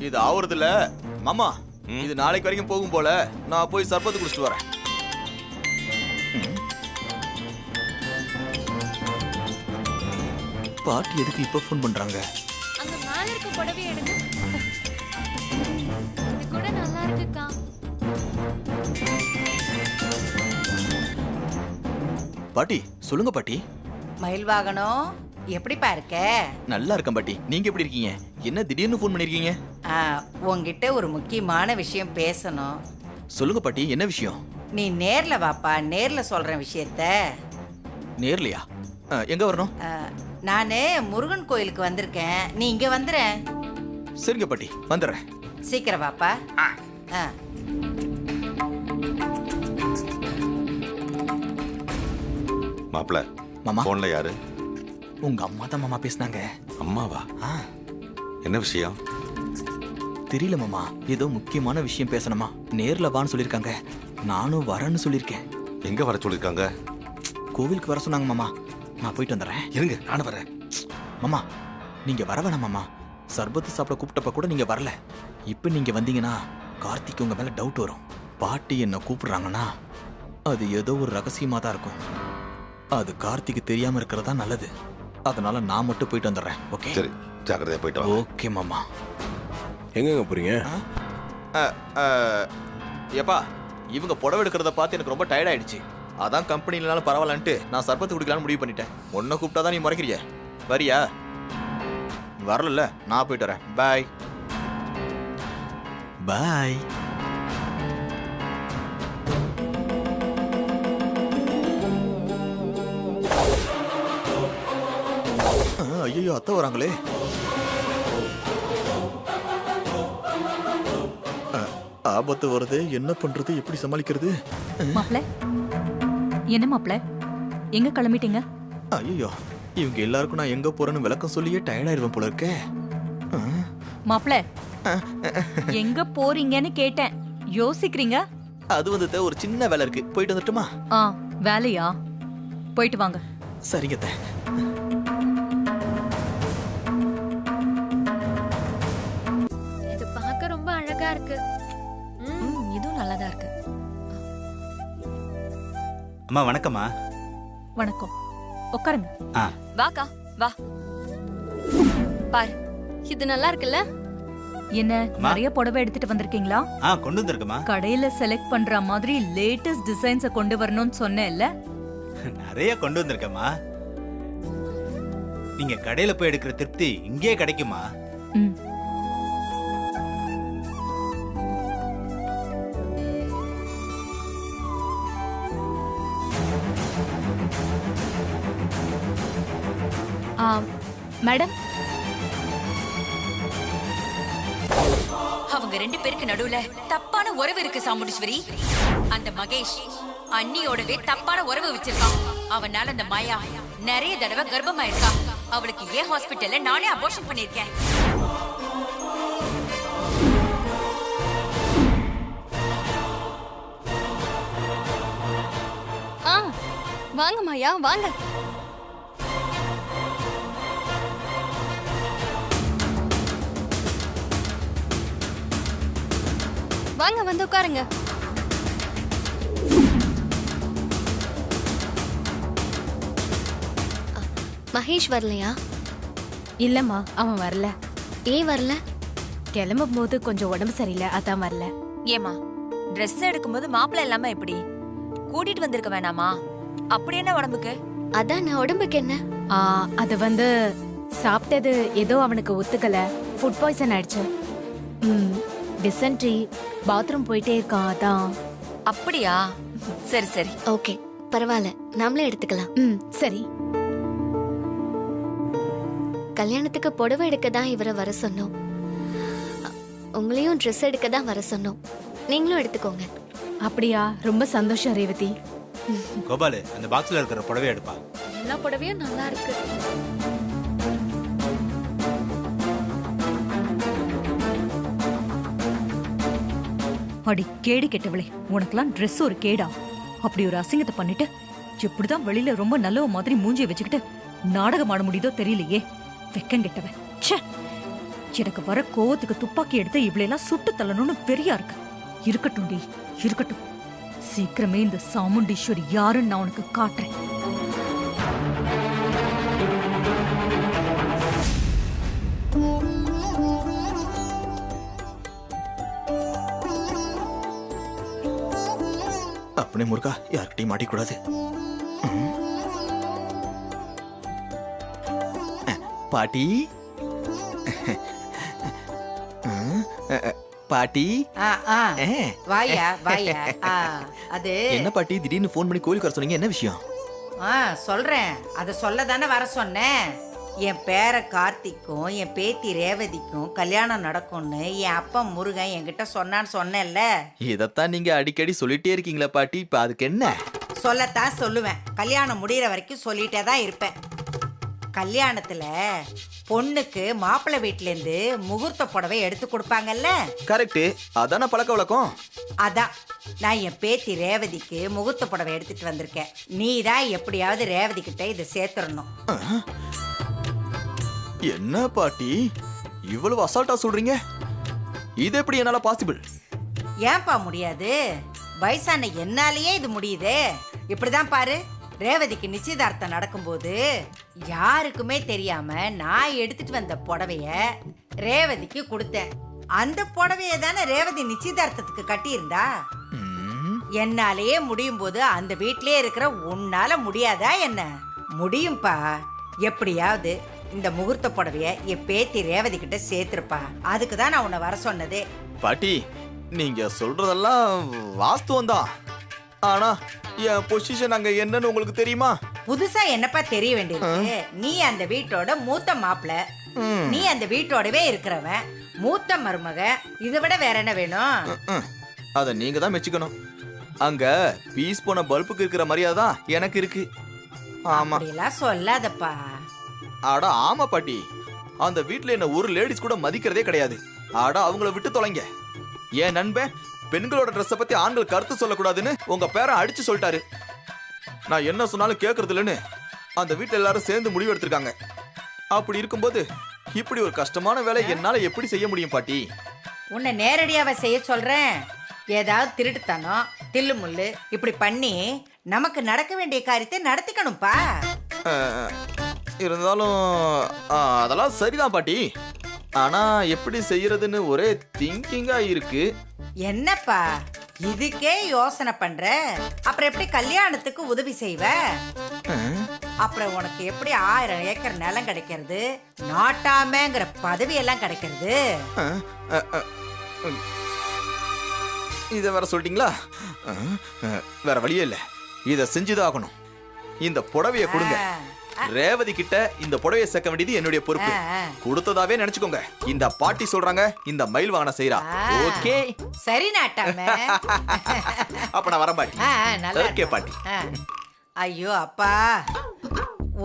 இது ஆவறது இல்ல மாமா. இது நாளைக்கு வரைக்கும் போகும் போல. நான் போய் சர்பத்து குடிச்சிட்டு வரேன். பாட்டி எதுக்கு இப்ப ஃபோன் பண்றாங்க? அங்க மேல இருக்க புடவை எடுங்க. இது கூட நல்லா இருக்குக்கா. பாட்டி சொல்லுங்க பாட்டி. மயில் வாகனம் எப்படிப்பா இருக்க? நல்லா இருக்கேன் பாட்டி. நீங்க எப்படி இருக்கீங்க? என்ன திடீர்னு ஃபோன் பண்ணிருக்கீங்க? உன்கிட்ட ஒரு முக்கியமான விஷயம் பேசணும். சொல்லுங்க பாட்டி, என்ன விஷயம்? நீ நேர்ல வாப்பா, நேர்ல சொல்றேன் விஷயத்த. நேர்லையா? எங்க வரணும்? நானு முருகன் கோயிலுக்கு வந்திருக்கேன், நீ இங்க வந்துற. சரிங்க பாட்டி, வந்துடுறேன். சீக்கிரம் வாப்பா. மாப்பிள மாமா போன்ல யாரு? உங்க அம்மா தான் மாமா பேசினாங்க. அம்மாவா? என்ன விஷயம்? தெரியல மாமா, ஏதோ முக்கியமான விஷயம் பேசணுமா. நேர்ல வான்னு சொல்லிருக்காங்க. நானும் வரேன்னு சொல்லிருக்கேன். எங்க வர சொல்லிருக்காங்க? கோவிலுக்கு வர சொன்னாங்க மாமா. நான் போயிட்டு வந்துடுறேன். இருங்க, நானும் வரேன். மாமா நீங்க வர வேணாம் மாமா. சர்பத்து சாப்பிட கூப்பிட்டப்ப கூட நீங்க வரல. இப்ப நீங்க வந்தீங்கன்னா கார்த்திக் உங்க மேல டவுட் வரும். பாட்டி என்ன கூப்பிடுறாங்கன்னா அது ஏதோ ஒரு ரகசியமா தான் இருக்கும். அது கார்த்திக்கு தெரியாம இருக்கிறதா நல்லது. அதனால நான் மட்டும் போயிட்டு வந்துடுறேன். ஓகே? சரி, ஜாக்கிரதையா போயிட்டு வா. ஓகே மாமா. எங்கங்க போறீங்க? ஏப்பா, இவங்க புடவை எடுக்கிறத பார்த்து எனக்கு ரொம்ப டயர்ட் ஆயிடுச்சு. அதான் கம்பெனிலனாலும் பரவாயில்லன்ட்டு நான் சர்பத்து குடிக்கலான்னு முடிவு பண்ணிட்டேன். ஒன்றை கூப்பிட்டாதான் நீ மறைக்கிறிய. வரியா? வரல, நான் போயிட்டு வரேன். பாய் பாய். ஐயோ, அத்தை வராங்களே. ஆபத்து வருது, என்ன பண்றது, எப்படி சமாளிக்கிறது? மாப்ள, என்ன மாப்ள, எங்க கிளம்பிட்டீங்க? ஐயோ, இவங்க எல்லாருக்கும் நான் எங்க போறேன்னு விளக்கம் சொல்லியே டயர்டாயிருவேன் போல இருக்கே. மாப்ள, எங்க போறீங்கன்னு கேட்டேன். யோசிக்கிறீங்க? அது வந்து ஒரு சின்ன வேலை இருக்கு, போயிட்டு வந்துட்டுமா? வேலையா? போயிட்டு வாங்க. சரிங்க. இது பார்க்க ரொம்ப அழகா இருக்கு. இதுவும் நல்லாதான் இருக்கு. அம்மா வணக்கம்மா. வணக்கம், உட்காருங்க. வாக்கா வா. பாரு, இது நல்லா இருக்குல்ல? என்ன நிறைய புடவை எடுத்துட்டு வந்திருக்கீங்களா? கொண்டு வந்திருக்கமா. கடையில செலக்ட் பண்ற மாதிரி லேட்டஸ்ட் டிசைன்ஸ கொண்டு வரணும்னு சொன்னேன்ல. நிறைய கொண்டு வந்திருக்கமா. நீங்க கடையில போய் எடுக்கிற திருப்தி இங்கே கிடைக்குமா? மேடம், அவங்க ரெண்டு பேருக்கு நடுவுல தப்பான உறவு இருக்கு சாமுண்டீஸ்வரி. அந்த மகேஷ் அண்ணியோடவே தப்பான உறவு வச்சிருக்கான். அவனால அந்த மாயா நிறைய தடவை கர்ப்பமாயிருக்கா. அவளுக்கு ஏன் ஹாஸ்பிட்டல்ல நானே அபார்ஷன் பண்ணிருக்கேன். வாங்க மாயா, வாங்க. வாங்க, வந்து உட்காருங்க. மகேஷ் வரலையா? இல்லம்மா, அவன் வரல. ஏன் வரல? கிளம்பும் போது கொஞ்சம் உடம்பு சரியில்லை, அதான் வரல. ஏமா, ட்ரெஸ் எடுக்கும்போது மாப்பிள்ள இல்லாம எப்படி கூட்டிட்டு வந்திருக்க வேணாமா? அப்படி என்ன உடம்புக்கு? அதான் நான் உடம்புக்கு என்ன? அது வந்து சாப்பிட்டது ஏதோ அவனுக்கு ஒத்துக்கல. ஃபுட் பாய்சன் ஆயிடுச்சு. டிசென்ட்ரி, பாத்ரூம் போயிட்டே இருக்கான், அதான். அப்படியா? சரி சரி, ஓகே, பரவாயில்ல, நாமளே எடுத்துக்கலாம். சரி. கல்யாணத்துக்கு புடவை எடுக்க தான் இவரை வர சொன்னோம். உங்களையும் ட்ரெஸ் எடுக்க தான் வர சொன்னோம். நீங்களும் எடுத்துக்கோங்க. அப்படியா? ரொம்ப சந்தோஷம் ரேவதி. கோபாலு, அந்த பாக்ஸ்ல இருக்கிற புடவை எடுப்பா. எல்லா புடவையும் நல்லா இருக்கு. அடி கேடு கெட்டவளே, உனக்கெல்லாம் ட்ரெஸ் ஒரு கேடா? அப்படி ஒரு அசிங்கத்தை பண்ணிட்டு எப்படிதான் வெளியில ரொம்ப நல்ல மாதிரி மூஞ்சியை வச்சுக்கிட்டு நாடகம் ஆட முடியுதோ தெரியலையே. வெக்கம் கெட்டவன். ச்சே. எனக்கு வர கோவத்துக்கு துப்பாக்கி எடுத்து இவளையெல்லாம் சுட்டு தள்ளணும்னு வெறியா இருக்கு. இருக்கட்டும் டி, இருக்கட்டும். சீக்கிரமே இந்த சாமுண்டீஸ்வரி யாருன்னு நான் உனக்கு காட்டுறேன். அப்பனே முருகா, யார்கிட்டயும் மாட்டிக்கூடாது. பாட்டி பாட்டி. வாயா வாயா. அது என்ன பாட்டி திடீர்னு ஃபோன் பண்ணி கோயிலுக்கு வர சொன்னீங்க, என்ன விஷயம்? சொல்றேன். அதை சொல்ல தானே வர சொன்னேன். என் பேர கார்த்திக்கும் என் பேத்தி ரேவதிக்கும் கல்யாணம் நடக்கும்னு என் அப்பா முருகன் என்கிட்ட சொன்னான்னு சொன்னேன்ல. இதத்தான் நீங்க அடிக்கடி சொல்லிட்டே இருக்கீங்களா பாட்டி, இப்ப அதுக்கு என்ன? சொல்லத்தான் சொல்லுவேன். கல்யாணம் முடிகிற வரைக்கும் சொல்லிட்டே தான் இருப்பேன். கல்யாணத்துல பொண்ணுக்கு மாப்பிள்ளை வீட்டுல இருந்து முகூர்த்த புடவை எடுத்து கொடுப்பாங்கல்ல. கரெக்ட், அதான பழக்க வழக்கம். அதான் நான் என் பேத்தி ரேவதிக்கு முகூர்த்த புடவை எடுத்துட்டு வந்திருக்கேன். நீ தான் எப்படியாவது ரேவதி கிட்ட இதை சேர்த்துடணும். என்ன பாட்டி இவ்வளவு அசால்ட்டா சொல்றீங்க? இது எப்படி என்னால பாசிபிள்? ஏன்பா முடியாது? வயசான என்னாலேயே இது முடியுதே. இப்படிதான் பாரு, ரேவதிக்கு நிச்சயதார்த்தம் நடக்கும்போது யாருக்குமே தெரியாம நான் எடுத்துட்டு வந்த புடவைய ரேவதிக்கு கொடுத்தேன். அந்த புடவைய தானே ரேவதி நிச்சயதார்த்தத்துக்கு கட்டியிருந்தா. என்னாலேயே முடியும் போது அந்த வீட்லயே இருக்கிற உன்னால முடியாதா என்ன? முடியும்பா. எப்படியாவது இந்த முகூர்த்த புடவைய என் பேத்தி ரேவதி கிட்ட சேர்த்திருப்பா. அதுக்கு தான் நான் உன்னை வர சொன்னதே. பாட்டி நீங்க சொல்றதெல்லாம் வாஸ்தவம் தான், ஆனா என் பொசிஷன் அங்க என்னன்னு உங்களுக்கு தெரியுமா? புதுசா என்னப்பா தெரிய வேண்டியிருக்கு? நீ அந்த வீட்டோட மூத்த மாப்பிள்ள, நீ அந்த வீட்டோடவே இருக்கிறவன், மூத்த மருமக. இதை விட வேற என்ன வேணும்? அத நீங்க தான் மெச்சுக்கணும். அங்க பீஸ் போன பல்புக்கு இருக்கிற மரியாதை தான் எனக்கு இருக்கு. ஆமா. அப்படிலாம் சொல்லாதப்பா. ஆடா ஆமா பாட்டி, அந்த வீட்டுல என்ன ஒரு லேடிஸ் கூட மதிக்கிறதே கிடையாது. ஆடா அவங்கள விட்டு தொலைங்க. என் நண்பன் பெண்களோட ட்ரெஸ்ஸை பத்தி ஆண்கள் கருத்து சொல்லக்கூடாதுன்னு உங்க பேரை அடிச்சு சொல்லிட்டாரு. நான் என்ன சொன்னாலும் கேட்கறது இல்லைன்னு அந்த வீட்டுல எல்லாரும் சேர்ந்து முடிவு எடுத்திருக்காங்க. அப்படி இருக்கும்போது இப்படி ஒரு கஷ்டமான வேலை என்னால எப்படி செய்ய முடியும் பாட்டி? உன்னை நேரடியாவ செய்ய சொல்றேன். ஏதாவது திருட்டுத்தனம் தில்லு முள்ளு இப்படி பண்ணி நமக்கு நடக்க வேண்டிய காரியத்தை நடத்திக்கணும்பா. இருந்தாலும் அதெல்லாம் சரிதான் பாட்டி, ஆனா எப்படி செய்யறதுன்னு ஒரே திங்கிங்கா இருக்கு. என்னப்பா இதுக்கே யோசனை பண்ற? அப்புறம் எப்படி கல்யாணத்துக்கு உதவி செய்வ? அப்புறம் உனக்கு எப்படி 1000 ஏக்கர் நிலம் கிடைக்கிறது, நாட்டாமங்கிற பதவி எல்லாம் கிடைக்கிறது? இத வேற சொல்லிட்டீங்களா? வேற வழியே இல்ல, இத செஞ்சுதான் ஆகணும். இந்த புடவைய கொடுங்க. ரேவதி கிட்ட இந்த புடவைய சேர்க்க வேண்டியது என்னுடைய பொறுப்பு. கொடுத்ததாவே நினைச்சுக்கோங்க. இந்த பாட்டி சொல்றாங்க, இந்த மயில் வாகனம் செய்யறா. ஓகே சரி நாட்டாம. அப்ப நான் வரேன் பாட்டி. ஓகே பாட்டி. ஐயோ அப்பா,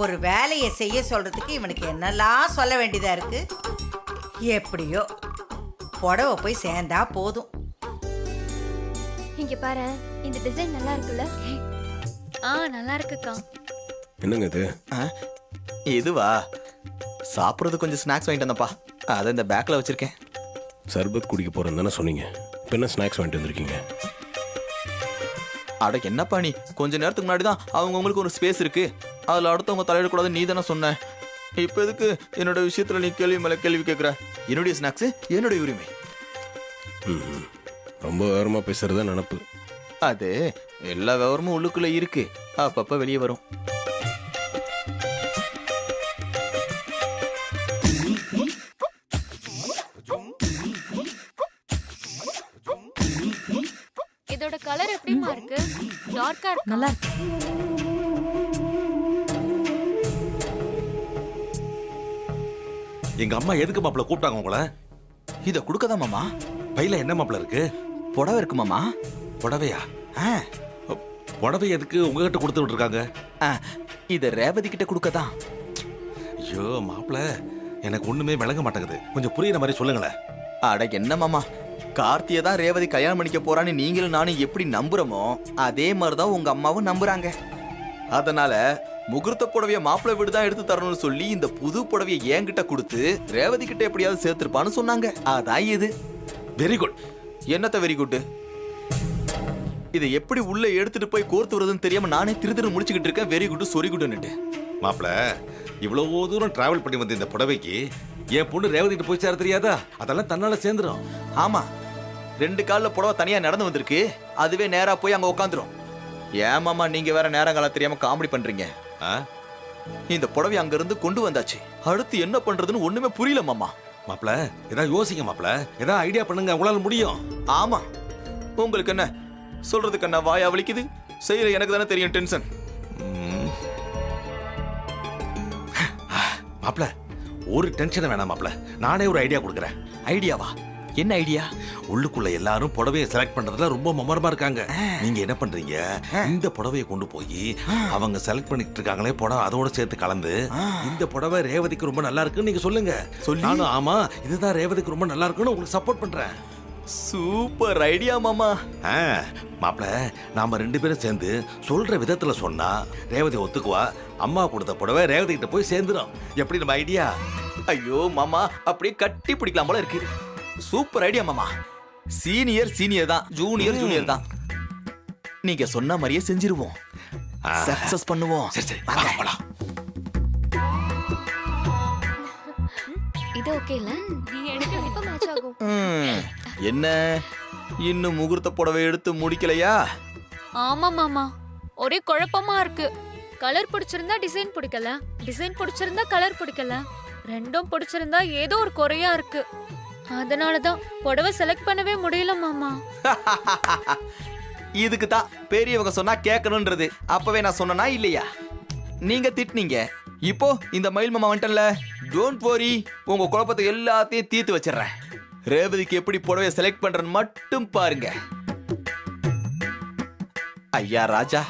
ஒரு வேலையை செய்ய சொல்றதுக்கு இவனுக்கு என்னெல்லாம் சொல்ல வேண்டியதா இருக்கு. எப்படியோ புடவை போய் சேர்ந்தா போதும். இங்க பாரு, இந்த டிசைன் நல்லா இருக்குல்ல? நல்லா இருக்குக்கா. என்னங்க இது? இதுவா? சாப்பிட்றது கொஞ்சம் ஸ்நாக்ஸ் வாங்கிட்டு வந்தப்பா, அதை இந்த பேக்கில் வச்சிருக்கேன். சர்பத் குடிக்க போறேன்னு தானே சொன்னீங்க, இப்போ என்ன ஸ்நாக்ஸ் வாங்கிட்டு வந்திருக்கீங்க? அட என்னப்பா நீ, கொஞ்ச நேரத்துக்கு முன்னாடி தான் அவங்கவுங்களுக்கு ஒரு ஸ்பேஸ் இருக்கு, அதில் அடுத்தவங்க தலையிடக்கூடாதுன்னு நீ தானே சொன்ன. இப்போ எதுக்கு என்னோட விஷயத்தில் நீ கேள்வி மேலே கேள்வி கேட்குற? என்னுடைய ஸ்நாக்ஸ் என்னுடைய உரிமை. ரொம்ப விவரமா பேசுறதா நினப்பு. அது எல்லா விவரமும் உள்ளுக்குள்ள இருக்கு, அப்பப்ப வெளியே வரும். இதோட கலர் எப்படிமா இருக்கு? டார்க்கா இருக்கு. நல்லா இருக்கு. எங்க அம்மா எதுக்கு மாப்பிள்ள கூப்பிட்டாங்க உங்களை? இத கொடுக்கதான் மாமா. பையில என்ன மாப்பிள்ள இருக்கு? புடவை இருக்கு மாமா. புடவையா? புடவை எதுக்கு உங்ககிட்ட கொடுத்து விட்டுருக்காங்க? இத ரேவதி கிட்ட கொடுக்கதான். ஐயோ மாப்பிள்ள, எனக்கு ஒண்ணுமே விளங்க மாட்டேங்குது, கொஞ்சம் புரியுற மாதிரி சொல்லுங்களேன். அட என்ன மாமா, கார்த்தியை தான் ரேவதி கல்யாணம் பண்ணிக்க போறான்னு நீங்களும் நானும் எப்படி நம்புறோமோ அதே மாதிரிதான் உங்க அம்மாவும் நம்புறாங்க. அதனால முகூர்த்த புடவைய மாப்பிள்ளை வீடு தான் எடுத்து தரணும்னு சொல்லி இந்த புது புடவைய என்கிட்ட கொடுத்து ரேவதி கிட்ட எப்படியாவது சேர்த்திருப்பான்னு சொன்னாங்க. அதான் இது. Very good. என்னத்த வெரி குட்? இதை எப்படி உள்ள எடுத்துட்டு போய் கோர்த்து வருதுன்னு தெரியாம நானே திரு முடிச்சுக்கிட்டு இருக்கேன். வெரி குட் சொரி குட்னுட்டு. மாப்பிள, இவ்வளவு தூரம் டிராவல் பண்ணி வந்த இந்த புடவைக்கு என் பொண்ணு ரேவதிட்டு போய் சேர தெரியாதா? அதெல்லாம் தன்னால சேர்ந்துரும். ஆமா, 2 கால்ல புடவை தனியா நடந்து வந்திருக்கு. அதுவே நேரா போய் அங்க உட்காந்துரும். ஏன் மாமா நீங்க வேற நேரங்கால தெரியாம காமெடி பண்றீங்க? இந்த புடவை அங்க இருந்து கொண்டு வந்தாச்சு. அடுத்து என்ன பண்றதுன்னு ஒண்ணுமே புரியல மாமா. மாப்பிள, ஏதாவது யோசிங்க மாப்பிள. ஏதாவது ஐடியா பண்ணுங்க, உங்களால முடியும். ஆமா, உங்களுக்கு என்ன சொல்றதுக்கு என்ன வாயா வலிக்குது? செய்யற எனக்கு தானே தெரியும் டென்ஷன். மாப்பிள, ஒரு டென்ஷன் வேணாம் மாப்பிள. நானே ஒரு ஐடியா கொடுக்குறேன். ஐடியாவா? என்ன ஐடியா? உள்ளுக்குள்ள எல்லாரும் புடவையை செலக்ட் பண்றதுல ரொம்ப மமரமா இருக்காங்க. நீங்க என்ன பண்றீங்க, இந்த புடவையை கொண்டு போய் அவங்க செலக்ட் பண்ணிட்டு இருக்காங்களே புடவை, அதோட சேர்த்து கலந்து இந்த புடவை ரேவதிக்கு ரொம்ப நல்லா இருக்குன்னு நீங்க சொல்லுங்க. நானும் ஆமா இதுதான் ரேவதிக்கு ரொம்ப நல்லா இருக்குன்னு உங்களுக்கு சப்போர்ட் பண்றேன். சூப்பர் ஐடியா மாமா. மாப்பிள, நாம 2 பேரும் சேர்ந்து சொல்ற விதத்துல சொன்னா ரேவதி ஒத்துக்குவா. அம்மா கொடுத்த புடவை ரேவதி கிட்ட போய் சேர்ந்துடும். எப்படி நம்ம ஐடியா? ஐயோ மாமா, அப்படியே கட்டி பிடிக்கலாம் போல இருக்கு. சூப்பர் ஐடியா மாமா. சீனியர் தான், ஜூனியர் தான். நீங்க சொன்ன மாதிரியே செஞ்சிருவோம். சக்சஸ் பண்ணுவோம். சரி போலாம். இது ஓகே இல்ல? கண்டிப்பா மேட்ச் ஆகும். என்ன இன்னும் முகூர்த்த புடவை எடுத்து முடிக்கலையா? ஆமா மாமா, ஒரே குழப்பமா இருக்கு. கலர் பிடிச்சிருந்தா டிசைன் பிடிக்கல, டிசைன் பிடிச்சிருந்தா கலர் பிடிக்கல, ரெண்டும் பிடிச்சிருந்தா ஏதோ ஒரு குறையா இருக்கு. அதனாலதான் புடவை செலக்ட் பண்ணவே முடியல மாமா. இதுக்கு தான் பெரியவங்க சொன்னா கேட்கணும்ன்றது. அப்பவே நான் சொன்னனா இல்லையா? நீங்க திட்டுனீங்க. இப்போ இந்த மயில் மாமா வந்துட்டல, டோன்ட் வரி, உங்க குழப்பத்தை எல்லாத்தையும் தீர்த்து வச்சிடுறேன். ரேவதிக்கு எப்படி புடவைய செலக்ட் பண்றேன்னு மட்டும் பாருங்க. ஐயா ராஜா,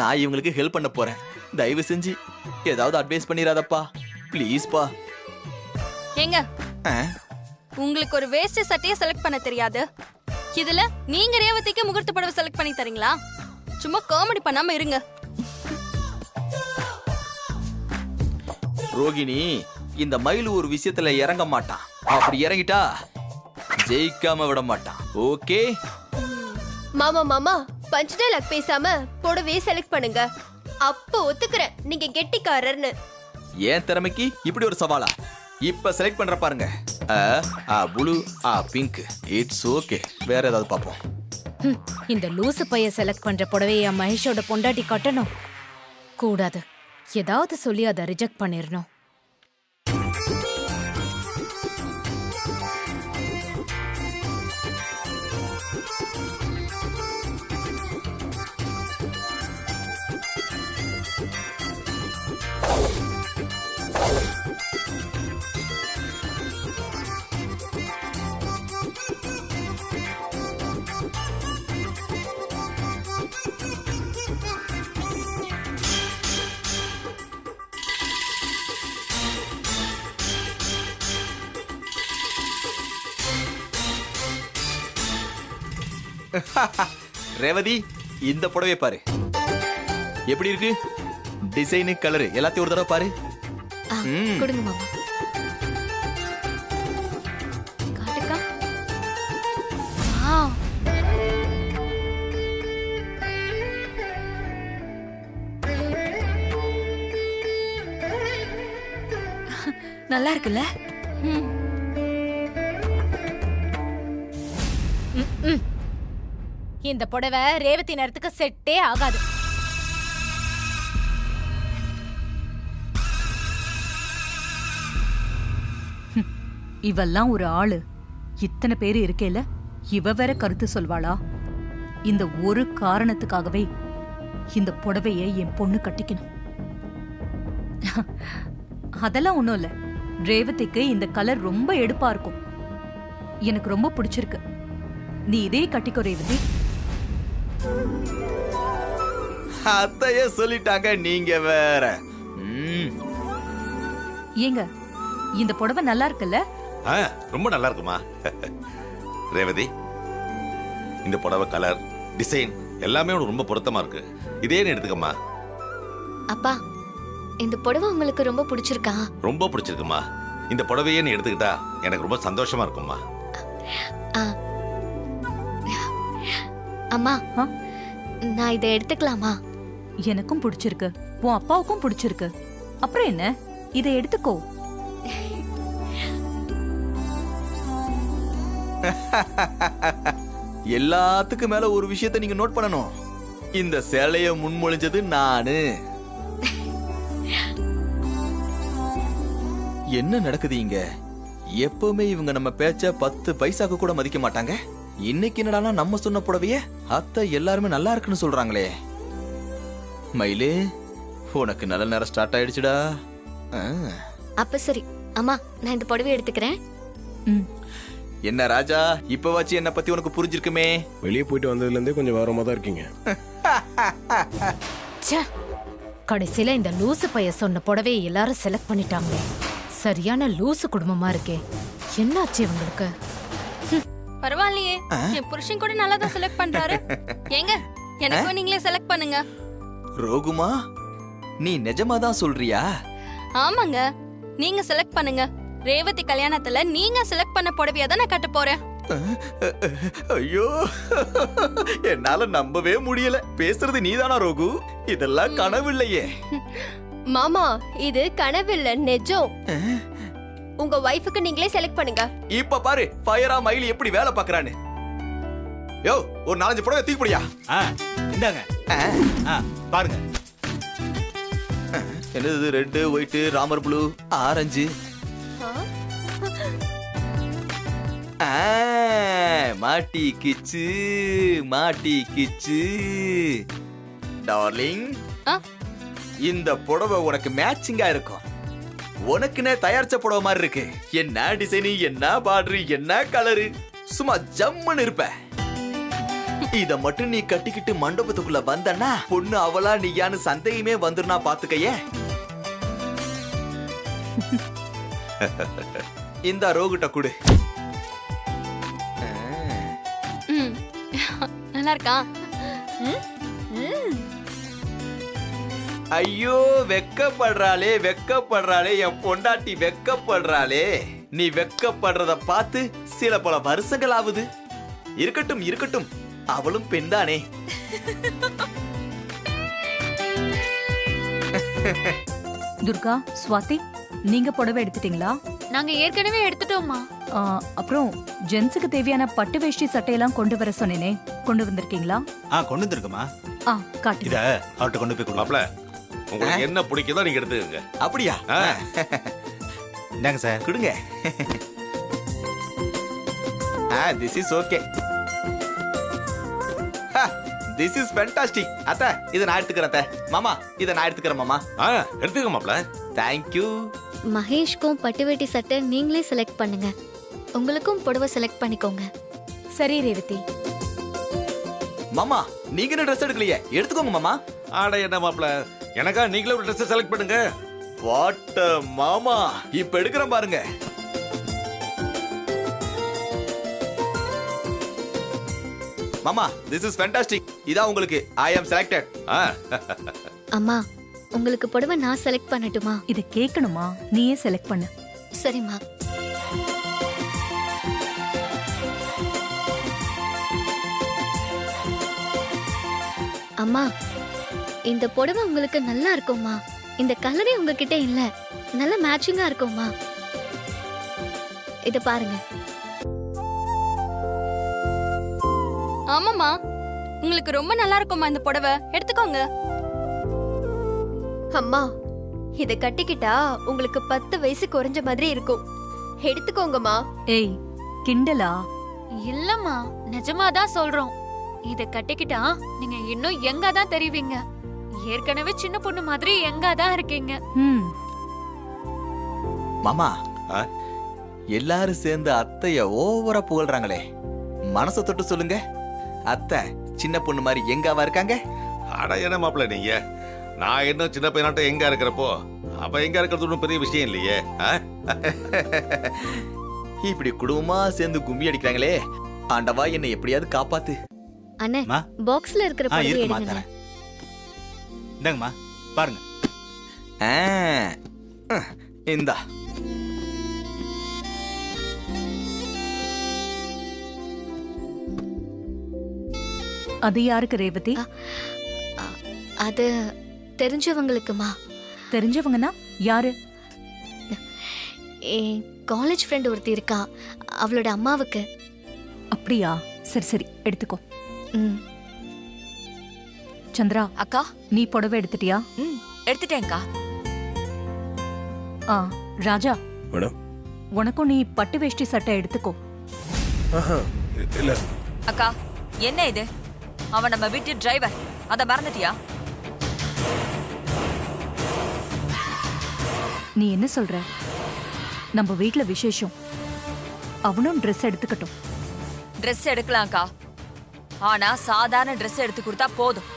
நான் இவங்களுக்கு ஹெல்ப் பண்ண போறேன். தயவு செஞ்சு ஏதாவது அட்வைஸ் பண்ணிராதப்பா, ப்ளீஸ்பா. ஏங்க, உங்களுக்கு ஒரு வேஸ்ட் சட்டையை செலக்ட் பண்ண தெரியாது. இதுல நீங்க ரேவதிக்கு முகூர்த்த புடவை செலக்ட் பண்ணி தரீங்களா? சும்மா காமெடி பண்ணாம இருங்க. ரோகிணி, இந்த மயில் ஒரு விஷயத்துல இறங்க மாட்டான். அப்படி இறங்கிட்டா ஜெயிக்காம விட மாட்டான். ஓகே மாமா பஞ்ச் டைலாக் பேசாம புடவையை செலக்ட் பண்ணுங்க. அப்போ ஒத்துக்கிறேன் நீங்க கெட்டிக்காரர்னு. ஏன் திறமைக்கு இப்படி ஒரு சவாலா? இப்ப செலக்ட் பண்ற பாருங்க. Blue, pink. It's okay. வேற ஏதாவது பாப்போம். இந்த லூசு பைய செலக்ட் பண்ற புடவைய மகேஷோட பொண்டாட்டி கட்டணும் கூடாது. ஏதாவது சொல்லி அதை ரிஜெக்ட் பண்ணிடணும். ரேவதி, இந்த புடவைய பாரு. எப்படி இருக்கு? டிசைனு, கலரு எல்லாத்தையும் ஒரு தடவை பாரு. கொடுங்க மாமா. காட்டுக்கா. நல்லா இருக்குல்ல? இந்த புடவை ரேவதி நேரத்துக்கு செட்டே ஆகாது. இவெல்லாம் ஒரு ஆளு. இத்தனை பேரு இருக்கேல, இவ வேற கருத்து சொல்வாளா? இந்த ஒரு காரணத்துக்காகவே இந்த புடவைய என் பொண்ணு கட்டிக்கணும். அதெல்லாம் ஒண்ணும் இல்ல. ரேவதிக்கு இந்த கலர் ரொம்ப எடுப்பா இருக்கும். எனக்கு ரொம்ப பிடிச்சிருக்கு. நீ இதே கட்டிக்கோ ரேவதி. அத்தையே சொல்லிட்டாங்க, நீங்க வேற. ஏங்க, இந்த புடவை நல்லா இருக்குல்ல? ரொம்ப நல்லா இருக்குமா ரேவதி. இந்த புடவை கலர், டிசைன் எல்லாமே உனக்கு ரொம்ப பொருத்தமா இருக்கு. இதே எடுத்துக்கம்மா. அப்பா இந்த புடவை உங்களுக்கு ரொம்ப பிடிச்சிருக்கா? ரொம்ப பிடிச்சிருக்குமா. இந்த புடவையே நீ எடுத்துக்கிட்டா எனக்கு ரொம்ப சந்தோஷமா இருக்கும்மா. அம்மா நான் இதை எடுத்துக்கலாமா? எனக்கும் பிடிச்சிருக்கு, உன் அப்பாவுக்கும் பிடிச்சிருக்கு. அப்புறம் என்ன, இதை எடுத்துக்கோ. எல்லாத்துக்கும் மேல ஒரு விஷயத்தை நீங்க நோட் பண்ணணும். இந்த சேலைய முன்மொழிஞ்சது நானு. என்ன நடக்குது இங்க? எப்பவுமே இவங்க நம்ம பேச்ச 10 பைசாக்கு கூட மதிக்க மாட்டாங்க. இன்னைக்கு என்னடானா நம்ம சொன்ன புடவைய அத்தை எல்லாருமே நல்லா இருக்குன்னு சொல்றாங்களே. மயிலு, உனக்கு நல்ல நேரம் ஸ்டார்ட் ஆயிடுச்சுடா. அப்ப சரி அம்மா, நான் இந்த புடவை எடுத்துக்கிறேன். என்ன ராஜா, இப்ப வச்சு என்ன பத்தி உனக்கு புரிஞ்சிருக்குமே. வெளியே போயிட்டு வந்ததுல இருந்தே கொஞ்சம் வாரமா தான் இருக்கீங்க. ச்சே, கடைசியில இந்த லூசு பைய சொன்ன புடவையை எல்லாரும் செலக்ட் பண்ணிட்டாங்களே. சரியான லூசு குடும்பமா இருக்கே. என்னாச்சு இவங்களுக்கு? பரவாயில்லையே, என் புருஷன் கூட நல்லா தான் செலக்ட் பண்றாரு. ஏங்க எனக்கு நீங்களே செலக்ட் பண்ணுங்க. ரோகுமா, நீ நிஜமா தான் சொல்றியா? ஆமாங்க, நீங்க செலக்ட் பண்ணுங்க. ரேவதி கல்யாணத்துல நீங்க செலக்ட் பண்ண புடவையா தான் நான் கட்ட போறேன். ஐயோ, என்னால நம்பவே முடியல. பேசுறது நீதானா ரோகு? இதெல்லாம் கனவில்லையே. மாமா இது கனவில்ல, நிஜம். உங்க வைஃபுக்கு நீங்களே செலக்ட் பண்ணுங்க. இப்ப பாரு ஃபயரா மயில் எப்படி வேலை பாக்குறான்னு. யோ, ஒரு 4-5 புடவை தூக்கிப்படியா. இந்தாங்க. பாருங்க. என்னது? Red, white, Ramar blue, orange. மாட்டிக்கிச்சு, மாட்டிக்கிச்சு. டார்லிங், இந்த புடவை உனக்கு மேட்சிங்கா இருக்கும். உனக்குனே தயாரிச்ச புடவை மாதிரி இருக்கு. என்ன டிசைனு, என்ன பார்டரு, என்ன கலரு, சும்மா ஜம்முன்னு இருப்ப. இத மட்டும் நீ கட்டிக்கிட்டு மண்டபத்துக்குள்ள வந்தனா பொண்ணு அவளா நீயான்னு சந்தேகமே வந்துருனா பாத்துக்கையே. இந்த ரோகிட்ட குடு. நல்லா இருக்கா? ஐயோ, வெக்கப்படுறாளே, வெக்கப்படுறாளே, என் பொண்டாட்டி வெக்கப்படுறாளே. நீ வெக்கப்படுறத பார்த்து சில பல வருஷங்கள் ஆகுது. இருக்கட்டும் இருக்கட்டும், அவளும் பெண்தானே. துர்கா, சுவாதி, நீங்க புடவை எடுத்துட்டீங்களா? நாங்க ஏற்கனவே எடுத்துட்டோம்மா. அப்புறம் ஜென்ஸுக்கு தேவையான பட்டு வேஷ்டி சட்டையெல்லாம் கொண்டு வர சொன்னேனே, கொண்டு வந்திருக்கீங்களா? கொண்டு வந்திருக்கமா? காட்டு. இத அவர்கிட்ட கொண்டு போய் கொடுப்பல. உங்களுக்கு என்ன பிடிக்குதோ நீங்க எடுத்துக்கங்க. அப்படியா? இந்தாங்க சார், கொடுங்க. This is okay. This is fantastic. அத்தை, இதை நான் எடுத்துக்கிறேன். அத்தை, மாமா, இதை நான் எடுத்துக்கிறேன். மாமா எடுத்துக்க மாப்ள. தேங்க்யூ. மகேஷ்க்கும் பட்டு வேட்டி சட்டை நீங்களே செலக்ட் பண்ணுங்க. உங்களுக்கும் புடவை செலக்ட் பண்ணிக்கோங்க. சரி ரேவதி. மாமா, நீங்க என்ன ட்ரெஸ் எடுக்கலையே? எடுத்துக்கோங்க மாமா. ஆட என்ன மாப்ள, எனக்கா நீங்களே ஒரு ட்ரெஸ் செலக்ட் பண்ணுங்க. வாட் மாமா, இப்ப எடுக்கிறேன் பாருங்க. மாமா, திஸ் இஸ் ஃபேண்டாஸ்டிக். இதான் உங்களுக்கு. ஐ அம் செலக்டட். அம்மா, உங்களுக்கு புடவை நான் செலக்ட் பண்ணட்டுமா? இத கேட்கணுமா? நீயே செலக்ட் பண்ணு. சரிம்மா. அம்மா, இந்த புடவை உங்களுக்கு நல்லா இருக்கும்மா. இந்த கலரே உங்ககிட்ட இல்ல, நல்ல மேட்சிங்கா இருக்கும்மா. இத பாருங்க. ஆமாம்மா, உங்களுக்கு ரொம்ப நல்லா இருக்கும்மா இந்த புடவை. எடுத்துக்கோங்க. அம்மா இத கட்டிக்கிட்டா உங்களுக்கு 10 வயசு குறைஞ்ச மாதிரி இருக்கும். எடுத்துக்கோங்கம்மா. ஏய், கிண்டலா? இல்லம்மா, நிஜமாதான் சொல்றோம். இத கட்டிக்கிட்டா நீங்க இன்னும் எங்க தான் தெரிவீங்க. ஏற்கனவே சின்ன பொண்ணு மாதிரி எங்க தான் இருக்கீங்க. மாமா, எல்லாரும் சேர்ந்து அத்தைய ஓவரா புகழ்றாங்களே. மனசை தொட்டு சொல்லுங்க, அத்தை சின்ன பொண்ணு மாதிரி எங்காவா இருக்காங்க? அட என்ன மாப்ள நீங்க, நான் என்ன சின்ன பையனாட்ட எங்க இருக்கிறப்போ அப்ப எங்க இருக்கிறது ஒன்றும் பெரிய விஷயம் இல்லையே. இப்படி குடும்பமா சேர்ந்து கும்மி அடிக்கிறாங்களே. ஆண்டவா, என்னை எப்படியாவது காப்பாத்து. அண்ணே, பாக்ஸ்ல இருக்கிற புடவை எடுங்க. இந்தாங்கம்மா, பாருங்க. இந்தா. அது யாருக்கு ரேவதி? அது தெரிஞ்சவங்களுக்குமா. தெரிஞ்சவங்கன்னா யாரு? என் காலேஜ் ஃப்ரெண்ட் ஒருத்தி இருக்கா, அவளோட அம்மாவுக்கு. அப்படியா? சரி சரி, எடுத்துக்கோ. ம். சந்திரா, அக்கா நீ புடவை எடுத்துட்டியா? எடுத்துட்டேன்க்கா. ராஜா, மேடம். உனக்கும் நீ பட்டு வேஷ்டி சட்டை எடுத்துக்கோ. இல்ல அக்கா என்ன இது? அவன் நம்ம வீட்டு டிரைவர், அத மறந்துட்டியா? நீ என்ன சொல்ற? நம்ம வீட்ல விசேஷம், அவனும் ட்ரெஸ் எடுத்துக்கட்டும். ட்ரெஸ் எடுக்கலாம்க்கா, ஆனா சாதாரண ட்ரெஸ் எடுத்து கொடுத்தா போதும்.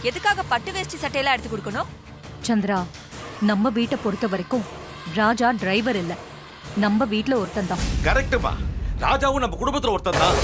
எதுக்காக பட்டு வேஷ்டி சட்டையெல்லாம் எடுத்து கொடுக்கணும்? சந்திரா, நம்ம வீட்டை பொறுத்த வரைக்கும் ராஜா டிரைவர் இல்ல, நம்ம வீட்ல ஒருத்தன் தான். கரெக்டுமா, ராஜாவும் நம்ம குடும்பத்துல ஒருத்தன் தான்.